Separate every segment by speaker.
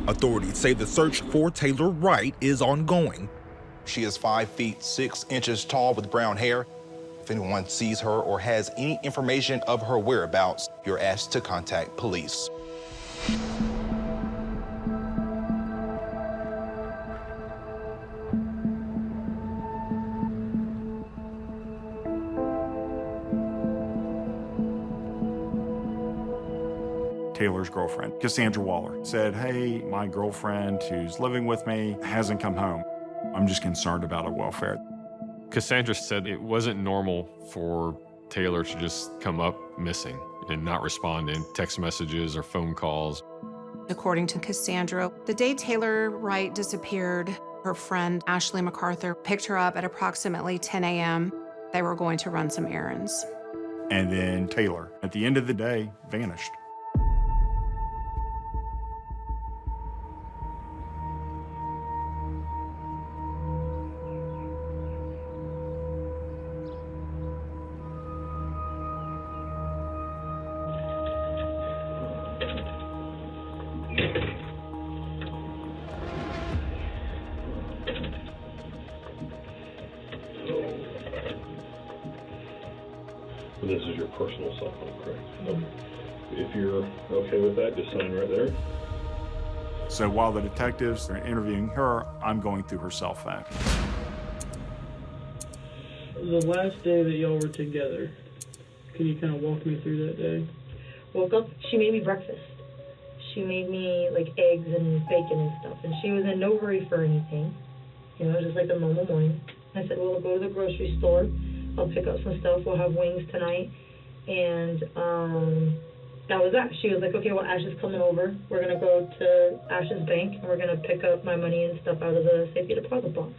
Speaker 1: Authorities say the search for Taylor Wright is ongoing.
Speaker 2: She is 5 feet 6 inches tall with brown hair. If anyone sees her or has any information of her whereabouts, you're asked to contact police.
Speaker 3: Taylor's girlfriend, Cassandra Waller, said, "Hey, my girlfriend who's living with me hasn't come home. I'm just concerned about her welfare."
Speaker 4: Cassandra said it wasn't normal for Taylor to just come up missing and not respond in text messages or phone calls.
Speaker 5: According to Cassandra, the day Taylor Wright disappeared, her friend Ashley MacArthur picked her up at approximately 10 a.m. They were going to run some errands.
Speaker 3: And then Taylor, at the end of the day, vanished.
Speaker 6: This is your personal cell phone, correct? Okay. If you're okay with that, just sign right there.
Speaker 3: So while the detectives are interviewing her, I'm going through her cell phone.
Speaker 7: The last day that y'all were together, can you kind of walk me through that day?
Speaker 8: Woke up, she made me breakfast. She made me like eggs and bacon and stuff, and she was in no hurry for anything. You know, just like a normal morning. I said, well, we'll go to the grocery store. I'll pick up some stuff. We'll have wings tonight. And that was that. She was like, okay, well, Ash is coming over. We're going to go to Ash's bank, and we're going to pick up my money and stuff out of the safety deposit box.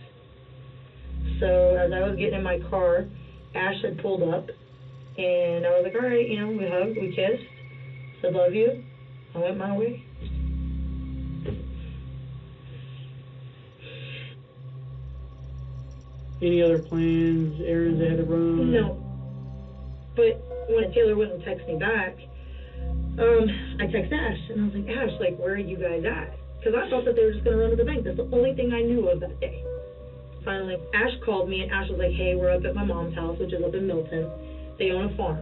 Speaker 8: So as I was getting in my car, Ash had pulled up, and I was like, all right, you know, we hugged, we kissed, said, love you. I went my way.
Speaker 7: Any other plans, errands they had to run?
Speaker 8: No. But when Taylor wouldn't text me back, I texted Ash, and I was like, Ash, like, where are you guys at? Because I thought that they were just going to run to the bank. That's the only thing I knew of that day. Finally, Ash called me, and Ash was like, hey, we're up at my mom's house, which is up in Milton. They own a farm.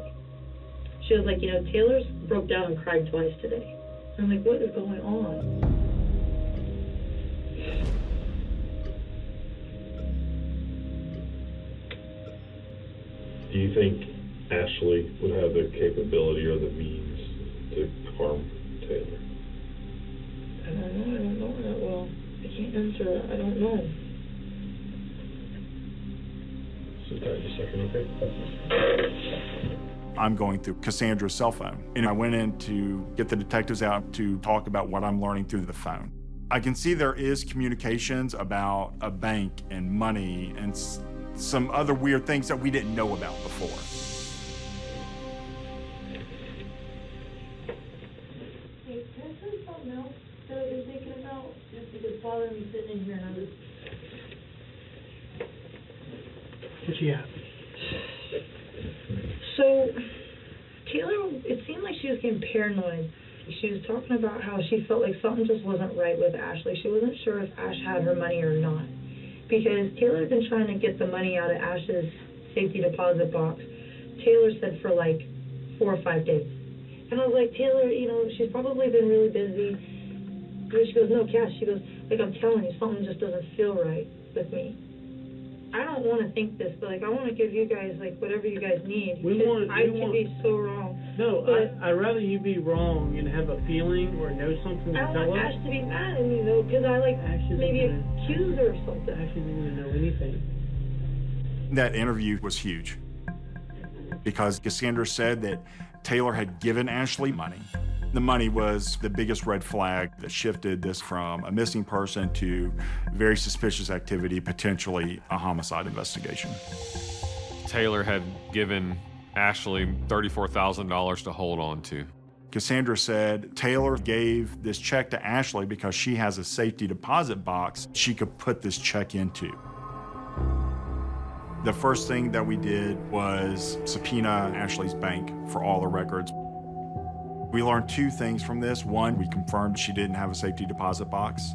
Speaker 8: She was like, you know, Taylor's broke down and cried twice today. I'm like, what is going on?
Speaker 6: Do you think Ashley would have the capability or the means to harm Taylor?
Speaker 8: I don't know that well. I can't answer that. I don't know.
Speaker 6: Sit tight a second, okay?
Speaker 3: I'm going through Cassandra's cell phone, and I went in to get the detectives out to talk about what I'm learning through the phone. I can see there is communications about a bank and money and some other weird things that we didn't know about before.
Speaker 8: Hey, can I tell you something else that you're thinking about? Just because it's bothering me sitting in here and I'm just...
Speaker 7: What you got?
Speaker 8: So, Taylor, it seemed like she was getting paranoid. She was talking about how she felt like something just wasn't right with Ashley. She wasn't sure if Ash had her money or not. Because Taylor had been trying to get the money out of Ash's safety deposit box, Taylor said, for like 4 or 5 days. And I was like, Taylor, you know, she's probably been really busy. And she goes, no, Cass, she goes, like, I'm telling you, something just doesn't feel right with me. I don't want to think this, but, like, I want to give you guys, like, whatever you guys need. I can be so wrong.
Speaker 7: No, I'd rather you be wrong and have a feeling or know something to
Speaker 8: I
Speaker 7: tell
Speaker 8: don't want
Speaker 7: us.
Speaker 8: Ash to be mad at me, though, because I, like, maybe accuse her of something.
Speaker 7: Ash isn't going to know anything.
Speaker 3: That interview was huge because Cassandra said that Taylor had given Ashley money. The money was the biggest red flag that shifted this from a missing person to very suspicious activity, potentially a homicide investigation.
Speaker 4: Taylor had given Ashley $34,000 to hold on to.
Speaker 3: Cassandra said Taylor gave this check to Ashley because she has a safety deposit box she could put this check into. The first thing that we did was subpoena Ashley's bank for all the records. We learned two things from this. One, we confirmed she didn't have a safety deposit box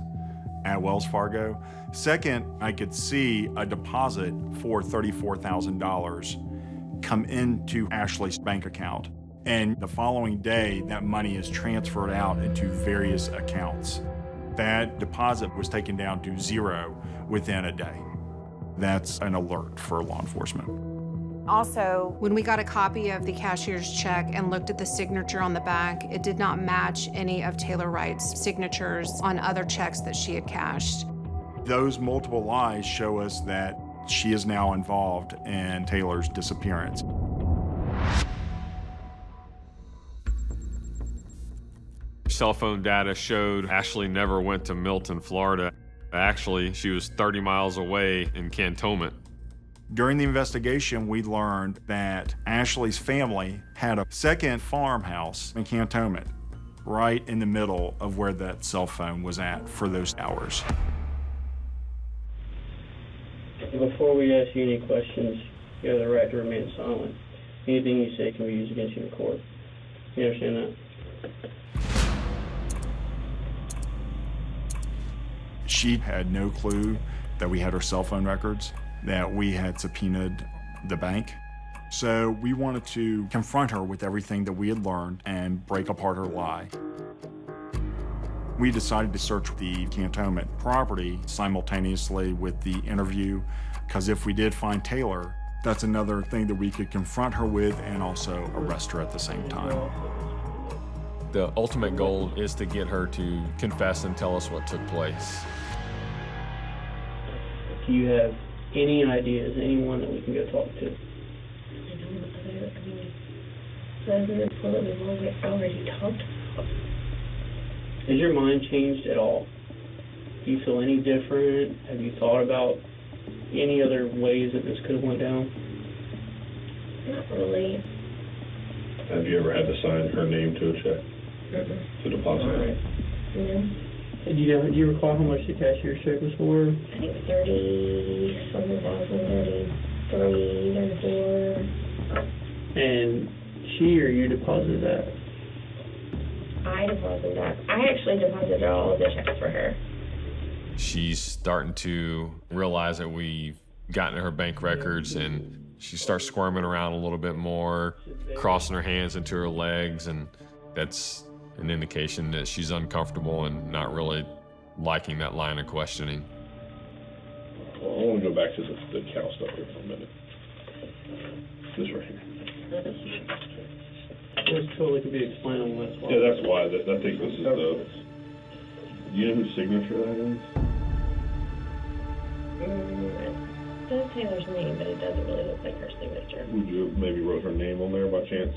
Speaker 3: at Wells Fargo. Second, I could see a deposit for $34,000 come into Ashley's bank account. And the following day, that money is transferred out into various accounts. That deposit was taken down to zero within a day. That's an alert for law enforcement.
Speaker 5: Also, when we got a copy of the cashier's check and looked at the signature on the back, it did not match any of Taylor Wright's signatures on other checks that she had cashed.
Speaker 3: Those multiple lies show us that she is now involved in Taylor's disappearance.
Speaker 4: Cell phone data showed Ashley never went to Milton, Florida. Actually, she was 30 miles away in Cantonment.
Speaker 3: During the investigation, we learned that Ashley's family had a second farmhouse in Cantonment, right in the middle of where that cell phone was at for those hours.
Speaker 7: Before we ask you any questions, you have the right to remain silent. Anything you say can be used against you in court. You understand that?
Speaker 3: She had no clue that we had her cell phone records, that we had subpoenaed the bank. So we wanted to confront her with everything that we had learned and break apart her lie. We decided to search the Cantonment property simultaneously with the interview, because if we did find Taylor, that's another thing that we could confront her with and also arrest her at the same time.
Speaker 4: The ultimate goal is to get her to confess and tell us what took place.
Speaker 7: Do you have any ideas, anyone that we can go talk to?
Speaker 8: I don't know, other people that we've already talked about.
Speaker 7: Has your mind changed at all? Do you feel any different? Have you thought about any other ways that this could have went down?
Speaker 8: Not really.
Speaker 6: Have you ever had to sign her name to a check? To deposit it?
Speaker 8: No.
Speaker 7: Do you recall how much the cashier's check was for?
Speaker 8: I think 30-something thousand, 33, 34.
Speaker 7: And she or you deposited that?
Speaker 8: I deposited that. I actually deposited all of the checks for her.
Speaker 4: She's starting to realize that we've gotten her bank records, and she starts squirming around a little bit more, crossing her hands into her legs, and that's an indication that she's uncomfortable and not really liking that line of questioning.
Speaker 6: Well, I want to go back to the cow stuff here for a minute. This right here.
Speaker 7: This totally could be explainable, that's why.
Speaker 6: Yeah, that's why. I think this is the... You know whose signature that is?
Speaker 8: It says Taylor's name, but it doesn't really look like her signature.
Speaker 6: Would you maybe wrote her name on there by chance?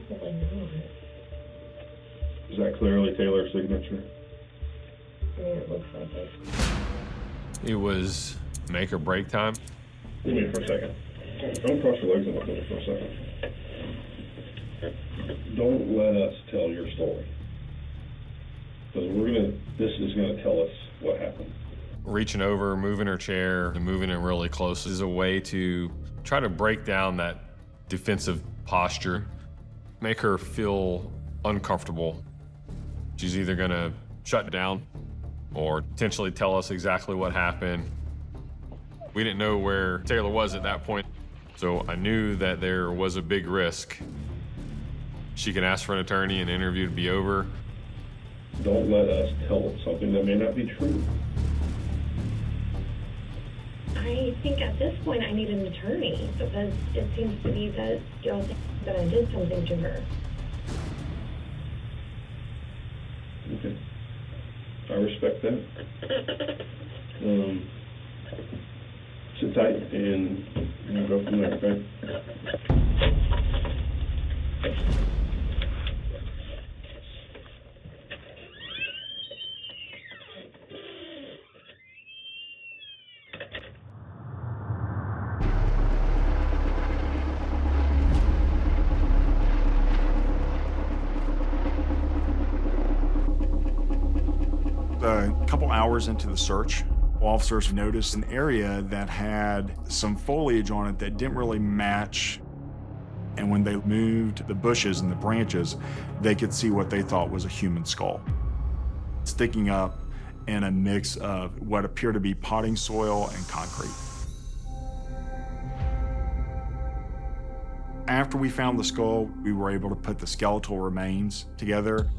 Speaker 8: Probably not.
Speaker 6: Is that clearly Taylor's signature?
Speaker 8: I mean, it looks like it.
Speaker 4: It was make or break time.
Speaker 6: Give me for a second. Don't cross your legs and look at it for a second. Don't let us tell your story. Because this is gonna tell us what happened.
Speaker 4: Reaching over, moving her chair, and moving it really close is a way to try to break down that defensive posture, make her feel uncomfortable. She's either gonna shut down or potentially tell us exactly what happened. We didn't know where Taylor was at that point, so I knew that there was a big risk. She could ask for an attorney and the interview would be over.
Speaker 6: Don't let us tell something that may not be true.
Speaker 8: I think at this point I need an attorney because it seems to be that y'all think that I did something to her.
Speaker 6: Okay. I respect that. Sit tight and we'll go from there, okay?
Speaker 3: A couple hours into the search, officers noticed an area that had some foliage on it that didn't really match And when they moved the bushes and the branches, they could see what they thought was a human skull sticking up in a mix of what appeared to be potting soil and concrete. After we found the skull, we were able to put the skeletal remains together,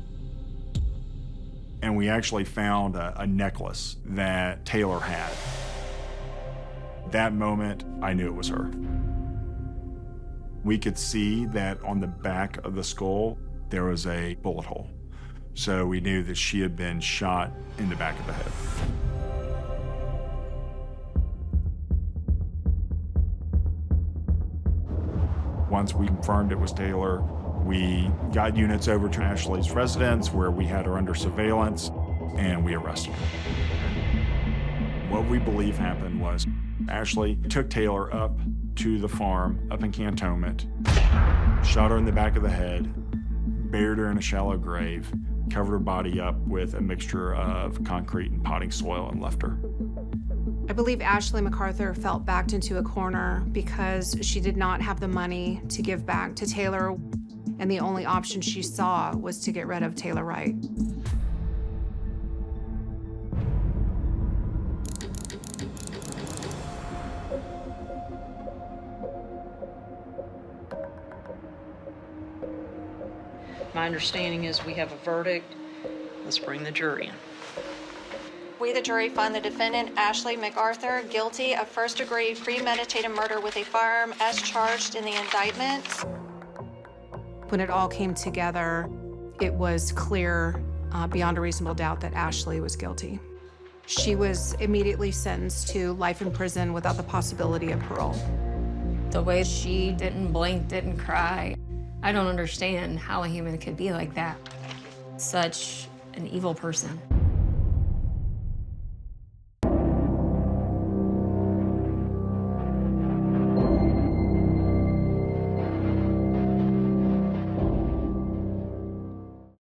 Speaker 3: and we actually found a necklace that Taylor had. That moment, I knew it was her. We could see that on the back of the skull, there was a bullet hole. So we knew that she had been shot in the back of the head. Once we confirmed it was Taylor, we got units over to Ashley's residence where we had her under surveillance, and we arrested her. What we believe happened was Ashley took Taylor up to the farm up in Cantonment, shot her in the back of the head, buried her in a shallow grave, covered her body up with a mixture of concrete and potting soil, and left her.
Speaker 5: I believe Ashley MacArthur felt backed into a corner because she did not have the money to give back to Taylor, and the only option she saw was to get rid of Taylor Wright.
Speaker 9: My understanding is we have a verdict. Let's bring the jury in.
Speaker 10: We, the jury, find the defendant, Ashley MacArthur, guilty of first-degree premeditated murder with a firearm as charged in the indictment.
Speaker 5: When it all came together, it was clear beyond a reasonable doubt that Ashley was guilty. She was immediately sentenced to life in prison without the possibility of parole.
Speaker 11: The way she didn't blink, didn't cry, I don't understand how a human could be like that. Such an evil person.